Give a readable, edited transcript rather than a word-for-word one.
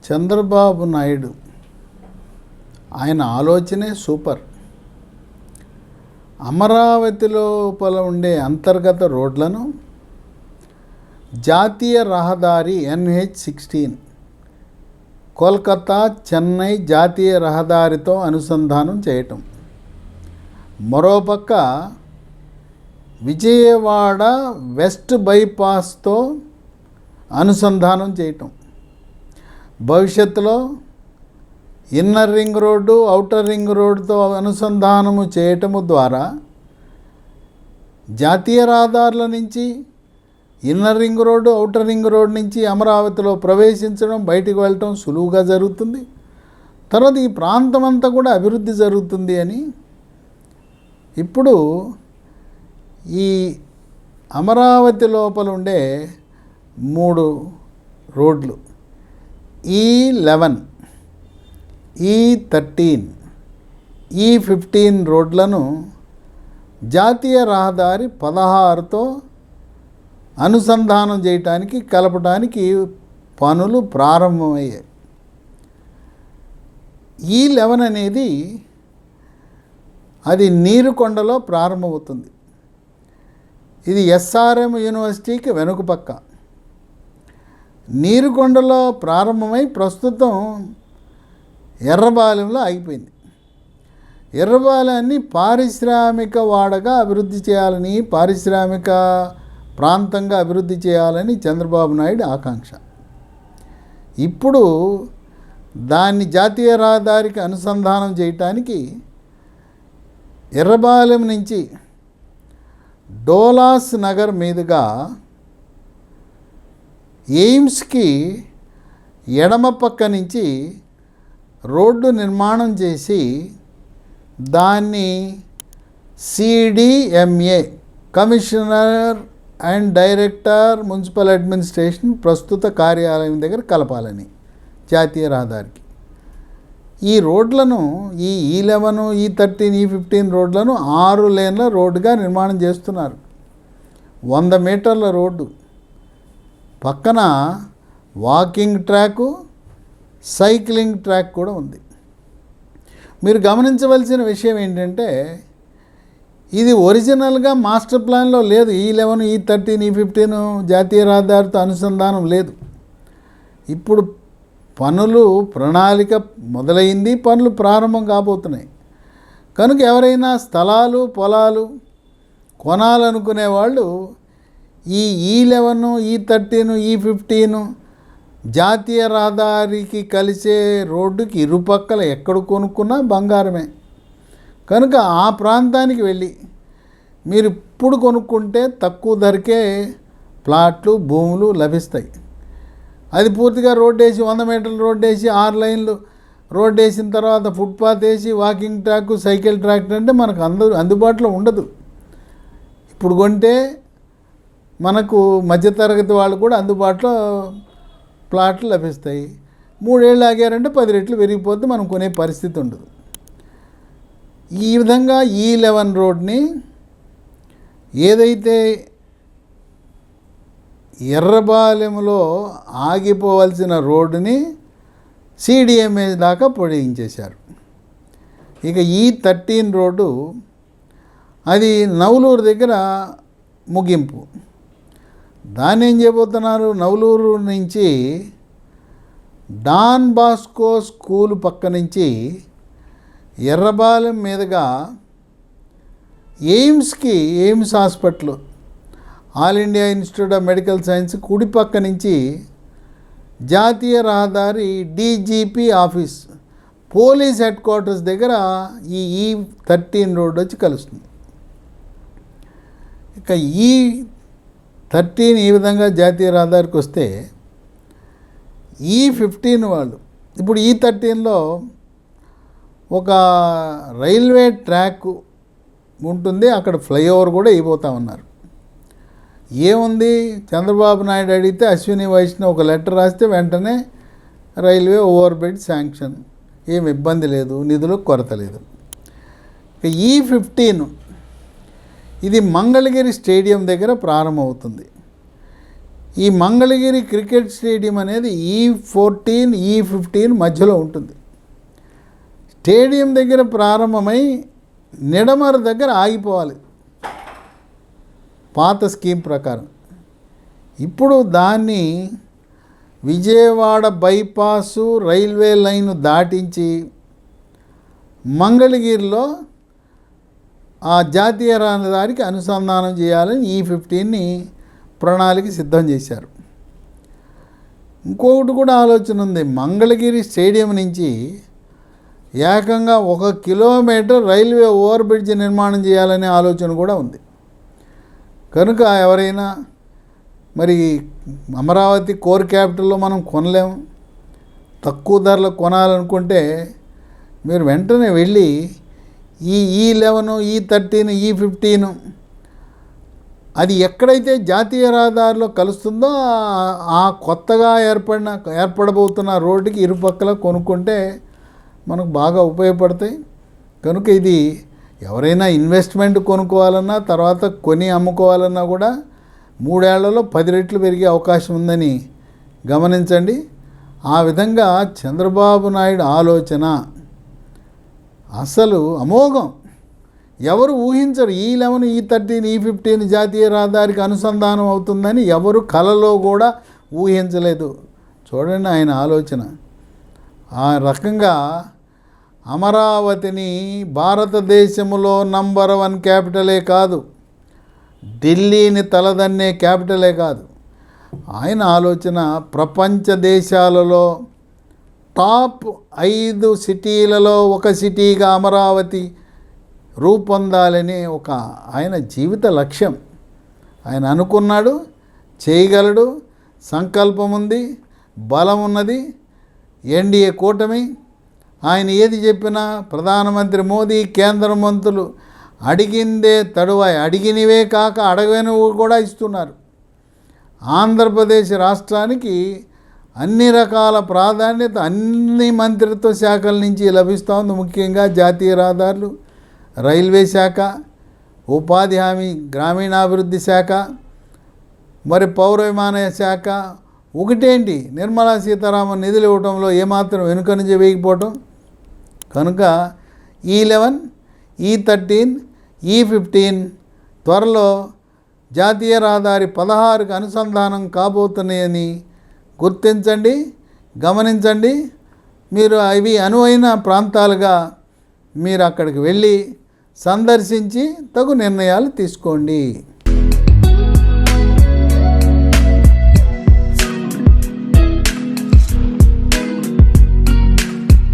చంద్రబాబు నాయుడు ఆయన ఆలోచనే సూపర్. అమరావతి లోపల ఉండే అంతర్గత రోడ్లను జాతీయ రహదారి NH-16 కోల్కతా చెన్నై జాతీయ రహదారితో అనుసంధానం చేయటం, మరోపక్క విజయవాడ వెస్ట్ బైపాస్తో అనుసంధానం చేయటం, భవిష్యత్తులో inner ring road outer ring రోడ్డుతో అనుసంధానము చేయటము ద్వారా జాతీయ రహదారుల నుంచి inner ring road outer ring road నుంచి అమరావతిలో ప్రవేశించడం బయటికి వెళ్ళటం సులువుగా జరుగుతుంది. తర్వాత ఈ ప్రాంతం అంతా కూడా అభివృద్ధి జరుగుతుంది అని ఇప్పుడు ఈ అమరావతి లోపల ఉండే 3 రోడ్లు E11, E13, E15 రోడ్లను జాతీయ రహదారి 16తో అనుసంధానం చేయటానికి కలపడానికి పనులు ప్రారంభమయ్యాయి. E11 అనేది అది నీరుకొండలో ప్రారంభమవుతుంది. ఇది SRM యూనివర్సిటీకి వెనుక పక్క నీరుకొండలో ప్రారంభమై ప్రస్తుతం ఎర్రబాలెంలో ఆగిపోయింది. ఎర్రబాలెన్ని పారిశ్రామిక వాడగా అభివృద్ధి చేయాలని, పారిశ్రామిక ప్రాంతంగా అభివృద్ధి చేయాలని చంద్రబాబు నాయుడు ఆకాంక్ష. ఇప్పుడు దాన్ని జాతీయ రహదారికి అనుసంధానం చేయటానికి ఎర్రబాలెం నుంచి డోలాస్ నగర్ మీదుగా ఎయిమ్స్కి ఎడమ పక్క నుంచి రోడ్డు నిర్మాణం చేసి దాన్ని CDMA commissioner and director municipal administration ప్రస్తుత కార్యాలయం దగ్గర కలపాలని జాతీయ రహదారికి ఈ రోడ్లను ఈ E11, E13, E15 రోడ్లను 6 లేన్ల రోడ్డుగా నిర్మాణం చేస్తున్నారు. 100 మీటర్ల రోడ్డు పక్కన వాకింగ్ ట్రాకు, సైక్లింగ్ ట్రాక్ కూడా ఉంది. మీరు గమనించవలసిన విషయం ఏంటంటే ఇది ఒరిజినల్గా మాస్టర్ ప్లాన్లో లేదు. E11, E13, E15 జాతీయ రహదారితో అనుసంధానం లేదు. ఇప్పుడు పనులు ప్రణాళిక మొదలైంది, పనులు ప్రారంభం కాబోతున్నాయి. కనుక ఎవరైనా స్థలాలు పొలాలు కొనాలనుకునే వాళ్ళు ఈ E11, E13, E15 జాతీయ రహదారికి కలిసే రోడ్డుకి ఇరుపక్కల ఎక్కడ కొనుక్కున్నా బంగారమే. కనుక ఆ ప్రాంతానికి వెళ్ళి మీరు ఇప్పుడు కొనుక్కుంటే తక్కువ ధరకే ప్లాట్లు భూములు లభిస్తాయి. అది పూర్తిగా రోడ్డు వేసి 100 మీటర్ల రోడ్డు వేసి 6 లైన్లు రోడ్డు వేసిన తర్వాత ఫుట్పాత్ వేసి వాకింగ్ ట్రాక్, సైకిల్ ట్రాక్ అంటే మనకు అందుబాటులో ఉండదు. ఇప్పుడు కొంటే మనకు మధ్యతరగతి వాళ్ళు కూడా అందుబాటులో ప్లాట్లు లభిస్తాయి. 3 ఏళ్ళు ఆగారంటే 10 రెట్లు పెరిగిపోతే మనం కొనే పరిస్థితి ఉండదు. ఈ విధంగా E11 రోడ్ని ఏదైతే ఎర్రబాలెంలో ఆగిపోవలసిన రోడ్డుని CDMA దాకా పొడిగించేశారు. ఇక E13 రోడ్డు అది నవలూరు దగ్గర ముగింపు. దాన్ని ఏం చేయబోతున్నారు, నవలూరు నుంచి డాన్ బాస్కో స్కూల్ పక్క నుంచి ఎర్రబాలెం మీదుగా AIIMS hospital, all India institute of medical science కుడి పక్క నుంచి జాతీయ రహదారి DGP office, police head quarters దగ్గర ఈ E13 రోడ్డు వచ్చి కలుస్తుంది. ఇక E13 ఈ విధంగా జాతీయ రహదారికి వస్తే E15 వాళ్ళు ఇప్పుడు E13లో ఒక రైల్వే ట్రాక్ ఉంటుంది, అక్కడ ఫ్లైఓవర్ కూడా అయిపోతా ఉన్నారు. ఏముంది, చంద్రబాబు నాయుడు అడిగితే అశ్విని వైష్ణవ్ ఒక లెటర్ రాస్తే వెంటనే రైల్వే ఓవర్ బ్రిడ్జ్ శాంక్షన్, ఏం ఇబ్బంది లేదు, నిధులకు కొరత లేదు. ఇక E15 ఇది మంగళగిరి స్టేడియం దగ్గర ప్రారంభమవుతుంది. ఈ మంగళగిరి క్రికెట్ స్టేడియం అనేది E14, E15 మధ్యలో ఉంటుంది. స్టేడియం దగ్గర ప్రారంభమై నిడమర దగ్గర ఆగిపోవాలి పాత స్కీమ్ ప్రకారం. ఇప్పుడు దాన్ని విజయవాడ బైపాసు రైల్వే లైన్ దాటించి మంగళగిరిలో ఆ జాతీయ రహదారికి అనుసంధానం చేయాలని E15ని ప్రణాళిక సిద్ధం చేశారు. ఇంకొకటి కూడా ఆలోచన ఉంది. మంగళగిరి స్టేడియం నుంచి ఏకంగా 1 కిలోమీటర్ రైల్వే ఓవర్ బ్రిడ్జ్ నిర్మాణం చేయాలనే ఆలోచన కూడా ఉంది. కనుక ఎవరైనా మరి అమరావతి కోర్ క్యాపిటల్లో మనం కొనలేము, తక్కువ ధరలో కొనాలనుకుంటే మీరు వెంటనే వెళ్ళి ఈ E11, E13, E15 అది ఎక్కడైతే జాతీయ రహదారిలో కలుస్తుందో ఆ కొత్తగా ఏర్పడబోతున్న రోడ్డుకి ఇరుపక్కల కొనుక్కుంటే మనకు బాగా ఉపయోగపడతాయి. కనుక ఇది ఎవరైనా ఇన్వెస్ట్మెంట్ కొనుక్కోవాలన్నా తర్వాత కొని అమ్ముకోవాలన్నా కూడా 3 ఏళ్లలో 10 రెట్లు పెరిగే అవకాశం ఉందని గమనించండి. ఆ విధంగా చంద్రబాబు నాయుడు ఆలోచన అసలు అమోఘం. ఎవరు ఊహించరు E11, E13, E15 జాతీయ రహదారికి అనుసంధానం అవుతుందని ఎవరు కలలో కూడా ఊహించలేదు. చూడండి ఆయన ఆలోచన. ఆ రకంగా అమరావతిని భారతదేశంలో నంబర్ 1 క్యాపిటలే కాదు, ఢిల్లీని తలదన్నే క్యాపిటలే కాదు, ఆయన ఆలోచన ప్రపంచ దేశాలలో టాప్ 5 సిటీలలో ఒక సిటీగా అమరావతి రూపొందాలని ఒక ఆయన జీవిత లక్ష్యం. ఆయన అనుకున్నాడు, చేయగలడు, సంకల్పం ఉంది, బలం ఉన్నది. ఎన్డీఏ కూటమి ఆయన ఏది చెప్పినా ప్రధానమంత్రి మోదీ, కేంద్ర మంత్రులు అడిగిందే తడువాయి, అడిగినవే కాక అడగనివి కూడా ఇస్తున్నారు. ఆంధ్రప్రదేశ్ రాష్ట్రానికి అన్ని రకాల ప్రాధాన్యత అన్ని మంత్రిత్వ శాఖల నుంచి లభిస్తూ ఉంది. ముఖ్యంగా జాతీయ రహదారులు, రైల్వే శాఖ, ఉపాధి హామీ గ్రామీణాభివృద్ధి శాఖ, మరి పౌర విమానయాన శాఖ. ఒకటేంటి, నిర్మలా సీతారామన్ నిధులు ఇవ్వడంలో ఏమాత్రం వెనుకనుంచి వేయకపోవటం. కనుక E11, E13, E15 త్వరలో జాతీయ రహదారి 16కు అనుసంధానం కాబోతున్నాయని గుర్తించండి, గమనించండి. మీరు అవి అనువైన ప్రాంతాలుగా మీరు అక్కడికి వెళ్ళి సందర్శించి తగు నిర్ణయాలు తీసుకోండి.